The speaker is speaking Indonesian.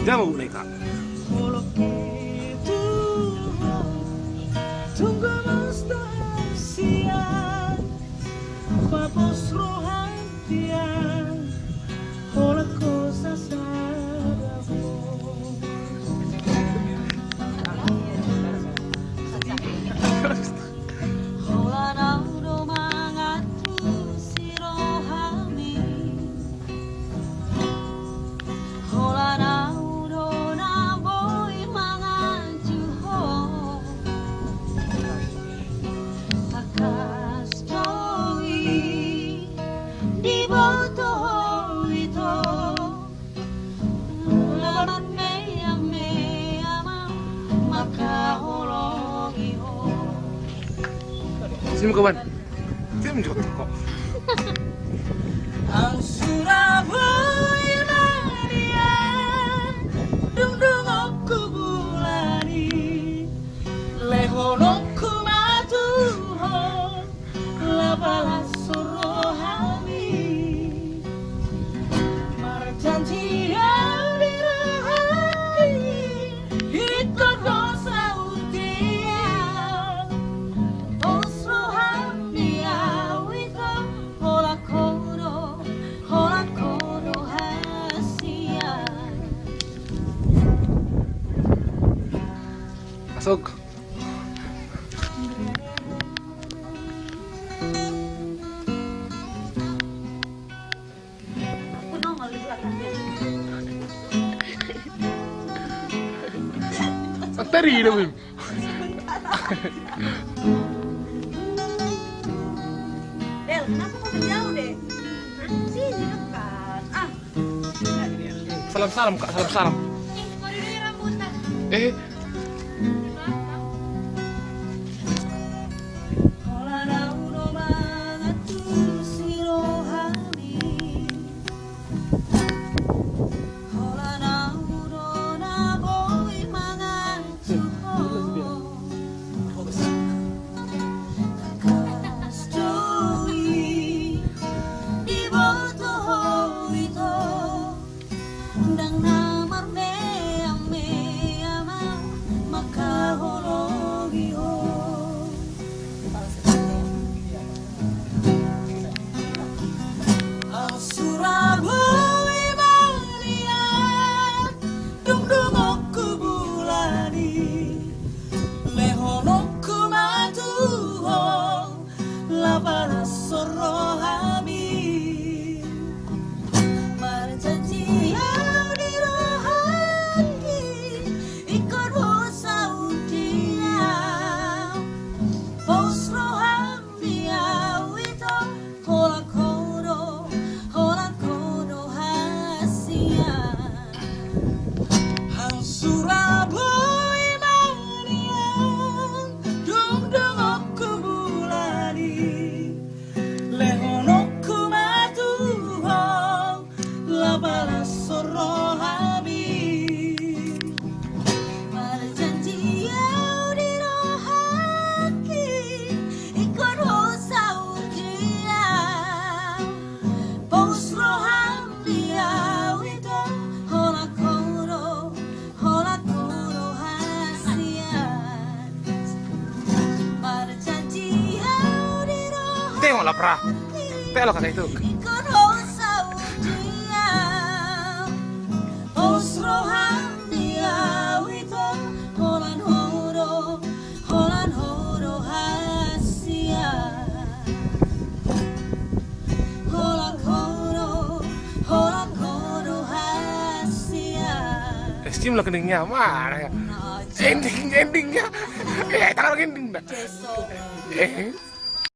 Jangan mereka. Sini kawan, dia menjadi kok. Ang Surabaya Marian, dung aku bulani, lehonku matuhon, labalas sorohani, marjanji yang dirahai, ikut dosa utian, osrohan dia wito, hola kono hasian. Masuk. Aku nongol di belakangnya. Materi dah, Bim. Del, kenapa kau menjauh deh? Sini dekat. Ah, Salam-salam, Kak. Salam-salam. mau diri rambutan. Eh, tengok lah pra. Tengok kata itu. Steam lah keningnya mana ya? Endingnya. Tangan ending dah.